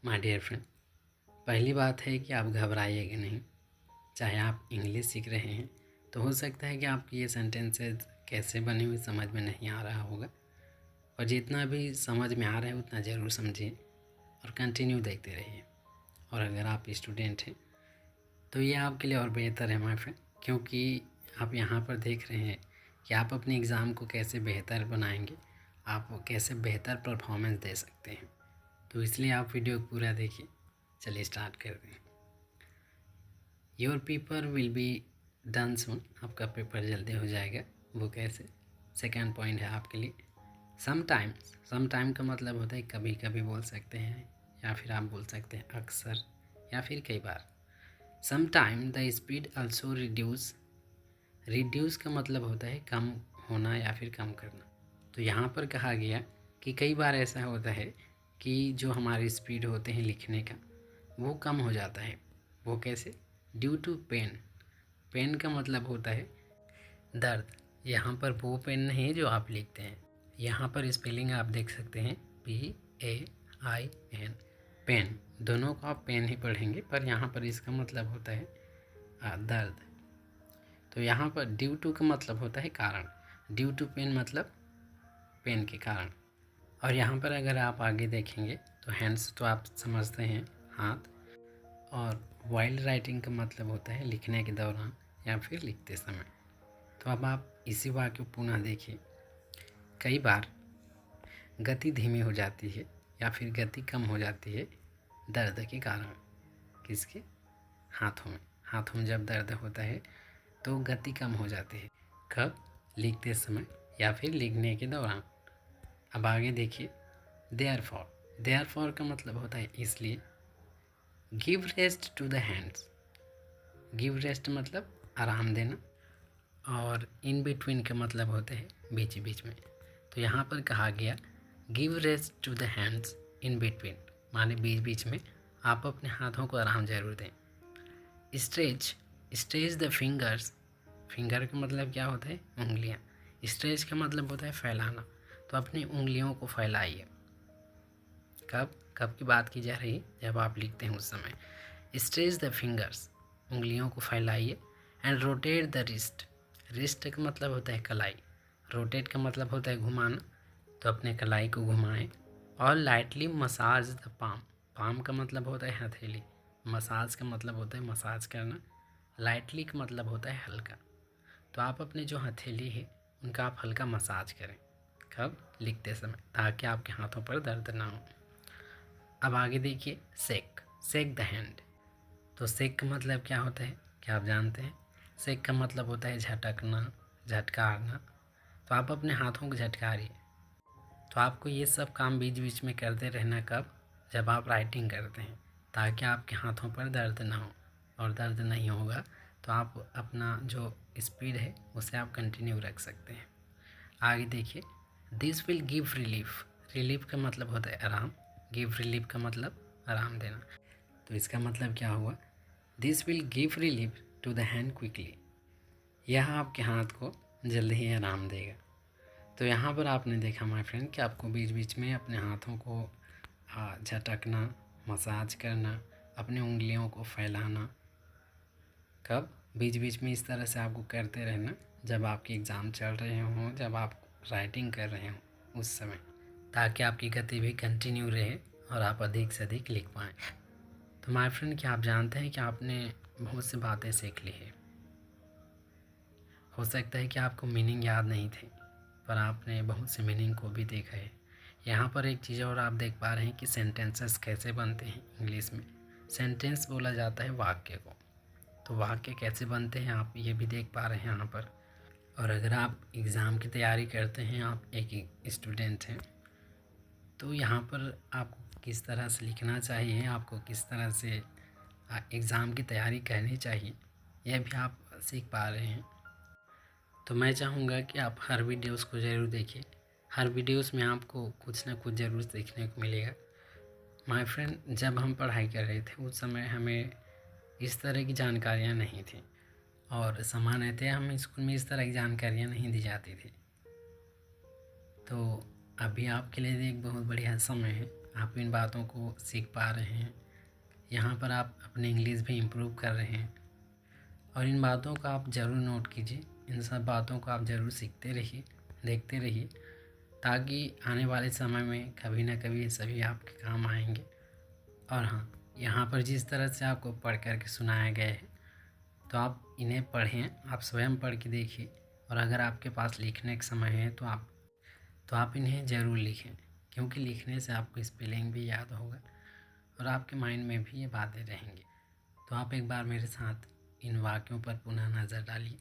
My dear friend, पहली बात है कि आप घबराइएगा नहीं। चाहे आप इंग्लिश सीख रहे हैं तो हो सकता है कि आपकी ये सेंटेंसेस कैसे बनी हुई समझ में नहीं आ रहा होगा, और जितना भी समझ में आ रहा है उतना ज़रूर समझिए और कंटिन्यू देखते रहिए। और अगर आप स्टूडेंट हैं तो ये आपके लिए और बेहतर है माय फ्रेंड, क्योंकि आप यहाँ पर देख रहे हैं कि आप अपने एग्ज़ाम को कैसे बेहतर बनाएंगे, आप कैसे बेहतर परफॉर्मेंस दे सकते हैं। तो इसलिए आप वीडियो को पूरा देखिए। चलिए स्टार्ट करते हैं। Your paper will be done soon, आपका पेपर जल्दी हो जाएगा। वो कैसे? सेकेंड पॉइंट है आपके लिए। समटाइम्स, समटाइम का मतलब होता है कभी कभी बोल सकते हैं, या फिर आप बोल सकते हैं अक्सर, या फिर कई बार। Sometime the speed also reduce, reduce का मतलब होता है कम होना या फिर कम करना। तो यहाँ पर कहा गया कि कई बार ऐसा होता है कि जो हमारी स्पीड होते हैं लिखने का वो कम हो जाता है। वो कैसे? Due to pen. पेन का मतलब होता है दर्द। यहाँ पर वो पेन नहीं है जो आप लिखते हैं, यहाँ पर स्पेलिंग आप देख सकते हैं PAIN, पेन। दोनों को आप पेन ही पढ़ेंगे, पर यहाँ पर इसका मतलब होता है दर्द। तो यहाँ पर ड्यू टू का मतलब होता है कारण, ड्यू टू पेन मतलब पेन के कारण। और यहाँ पर अगर आप आगे देखेंगे तो हैंड्स तो आप समझते हैं, हाथ। और वाइल्ड राइटिंग का मतलब होता है लिखने के दौरान या फिर लिखते समय। तो अब आप इसी वाक्य को पुनः देखिए। कई बार गति धीमी हो जाती है या फिर गति कम हो जाती है दर्द के कारण। किसके? हाथों में। हाथों में जब दर्द होता है तो गति कम हो जाती है। कब? लिखते समय या फिर लिखने के दौरान। अब आगे देखिए। देयरफॉर, देयरफॉर का मतलब होता है इसलिए। Give rest to the hands, give rest मतलब आराम देना। और इन बिटवीन का मतलब होते हैं बीच बीच में। तो यहाँ पर कहा गया give rest to the hands in between, माने बीच बीच में आप अपने हाथों को आराम जरूर दें। Stretch, stretch the fingers, finger का मतलब क्या होता है? उंगलियाँ। स्ट्रेच का मतलब होता है फैलाना। तो अपनी उंगलियों को फैलाइए। कब? कब की बात की जा रही है? जब आप लिखते हैं उस समय। स्ट्रेच द फिंगर्स, उंगलियों को फैलाइए। And rotate the wrist, wrist का मतलब होता है कलाई, रोटेट का मतलब होता है घुमाना। तो अपने कलाई को घुमाएं। और lightly massage the palm, palm का मतलब होता है हथेली, मसाज का मतलब होता है मसाज करना, लाइटली का मतलब होता है हल्का। तो आप अपने जो हथेली है उनका आप हल्का मसाज करें। कब? लिखते समय, ताकि आपके हाथों पर दर्द ना हो। अब आगे देखिए। सेक, सेक द हैंड। तो सेक का मतलब क्या होता है? क्या आप जानते हैं? सेक का मतलब होता है झटकना, झटकारना। तो आप अपने हाथों को झटकारिए। तो आपको ये सब काम बीच बीच में करते रहना। कब? जब आप राइटिंग करते हैं, ताकि आपके हाथों पर दर्द ना हो। और दर्द नहीं होगा तो आप अपना जो स्पीड है उसे आप कंटिन्यू रख सकते हैं। आगे देखिए। This will give relief, relief का मतलब होता है आराम, गिव रिलीफ का मतलब आराम देना। तो इसका मतलब क्या हुआ? This will give relief to the hand quickly, यह आपके हाथ को जल्दी ही आराम देगा। तो यहाँ पर आपने देखा माय फ्रेंड कि आपको बीच बीच में अपने हाथों को झटकना, मसाज करना, अपनी उंगलियों को फैलाना। कब? बीच बीच में इस तरह से आपको करते रहना जब आपके एग्ज़ाम चल रहे हों, जब आप राइटिंग कर रहे हों उस समय, ताकि आपकी गति भी कंटिन्यू रहे और आप अधिक से अधिक लिख पाएँ। तो माय फ्रेंड, क्या आप जानते हैं कि आपने बहुत सी बातें सीख ली है। हो सकता है कि आपको मीनिंग याद नहीं थे, पर आपने बहुत से मीनिंग को भी देखा है। यहाँ पर एक चीज़ और आप देख पा रहे हैं कि सेंटेंसेस कैसे बनते हैं। इंग्लिश में सेंटेंस बोला जाता है वाक्य को, तो वाक्य कैसे बनते हैं आप ये भी देख पा रहे हैं यहाँ पर। और अगर आप एग्ज़ाम की तैयारी करते हैं, आप एक स्टूडेंट हैं, तो यहाँ पर आपको किस तरह से लिखना चाहिए, आपको किस तरह से एग्ज़ाम की तैयारी करनी चाहिए, यह भी आप सीख पा रहे हैं। तो मैं चाहूँगा कि आप हर वीडियोस को ज़रूर देखिए। हर वीडियोस में आपको कुछ ना कुछ ज़रूर सीखने को मिलेगा। माय फ्रेंड, जब हम पढ़ाई कर रहे थे उस समय हमें इस तरह की जानकारियाँ नहीं थी, और सामान्यतः हमें स्कूल में इस तरह की जानकारियाँ नहीं दी जाती थी। तो अभी आपके लिए एक बहुत बढ़िया समय है, आप इन बातों को सीख पा रहे हैं। यहाँ पर आप अपने इंग्लिश भी इम्प्रूव कर रहे हैं और इन बातों का आप ज़रूर नोट कीजिए। इन सब बातों को आप ज़रूर सीखते रहिए, देखते रहिए, ताकि आने वाले समय में कभी ना कभी ये सभी आपके काम आएंगे। और हाँ, यहाँ पर जिस तरह से आपको पढ़ कर के सुनाया गया है तो आप इन्हें पढ़ें, आप स्वयं पढ़ के देखिए। और अगर आपके पास लिखने का समय है तो आप इन्हें ज़रूर लिखें, क्योंकि लिखने से आपको स्पेलिंग भी याद होगा और आपके माइंड में भी ये बातें रहेंगी। तो आप एक बार मेरे साथ इन वाक्यों पर पुनः नज़र डालिए।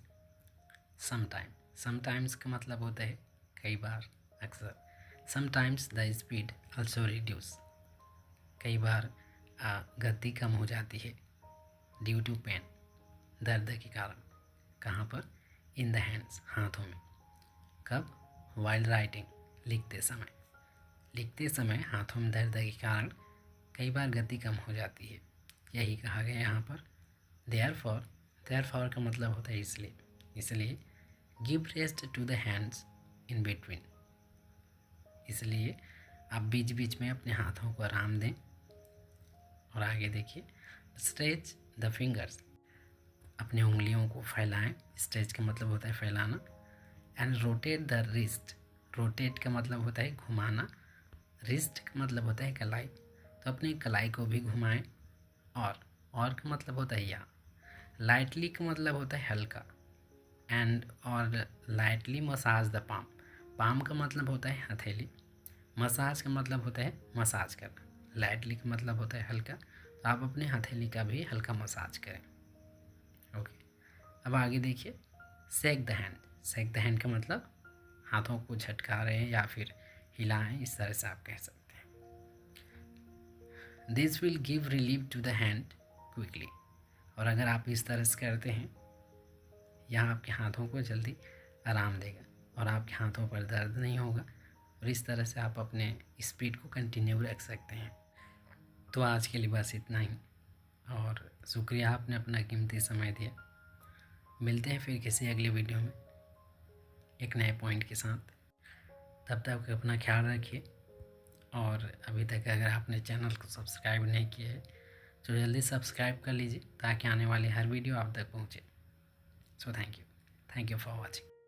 समटाइम्स का मतलब होता है कई बार, अक्सर। Sometimes the speed also reduce, कई बार गति कम हो जाती है। ड्यू टू पेन, दर्द के कारण। कहाँ पर? इन द हैंड्स, हाथों में। कब? वाइल राइटिंग, लिखते समय हाथों में दर्द के कारण कई बार गति कम हो जाती है, यही कहा गया यहाँ पर। देयरफॉर का मतलब होता है इसलिए। Give rest to the hands in between, इसलिए आप बीच बीच में अपने हाथों को आराम दें। और आगे देखिए, स्ट्रेच द फिंगर्स, अपनी उंगलियों को फैलाएं। स्ट्रेच का मतलब होता है फैलाना। And rotate the wrist, rotate का मतलब होता है घुमाना, रिस्ट का मतलब होता है कलाई, तो अपनी कलाई को भी घुमाएं। और का मतलब होता है या। लाइटली का मतलब होता है हल्का। और lightly massage the palm, palm का मतलब होता है हथेली। मसाज का मतलब होता है मसाज करना। लाइटली का मतलब होता है हल्का, तो आप अपने हथेली का भी हल्का मसाज करें। ओके, अब आगे देखिए, शेक द हैंड का मतलब हाथों को झटका रहे हैं या फिर हिलाएं, इस तरह से आप कह सकते हैं। This will give relief to the hand quickly, और अगर आप इस तरह से करते हैं, यह आपके हाथों को जल्दी आराम देगा और आपके हाथों पर दर्द नहीं होगा। और इस तरह से आप अपने स्पीड को कंटिन्यू रख सकते हैं। तो आज के लिए बस इतना ही, और शुक्रिया आपने अपना कीमती समय दिया। मिलते हैं फिर किसी अगले वीडियो में एक नए पॉइंट के साथ। तब तक अपना ख्याल रखिए, और अभी तक अगर आपने चैनल को सब्सक्राइब नहीं किया है तो जल्दी सब्सक्राइब कर लीजिए, ताकि आने वाली हर वीडियो आप तक पहुँचे। So thank you for watching.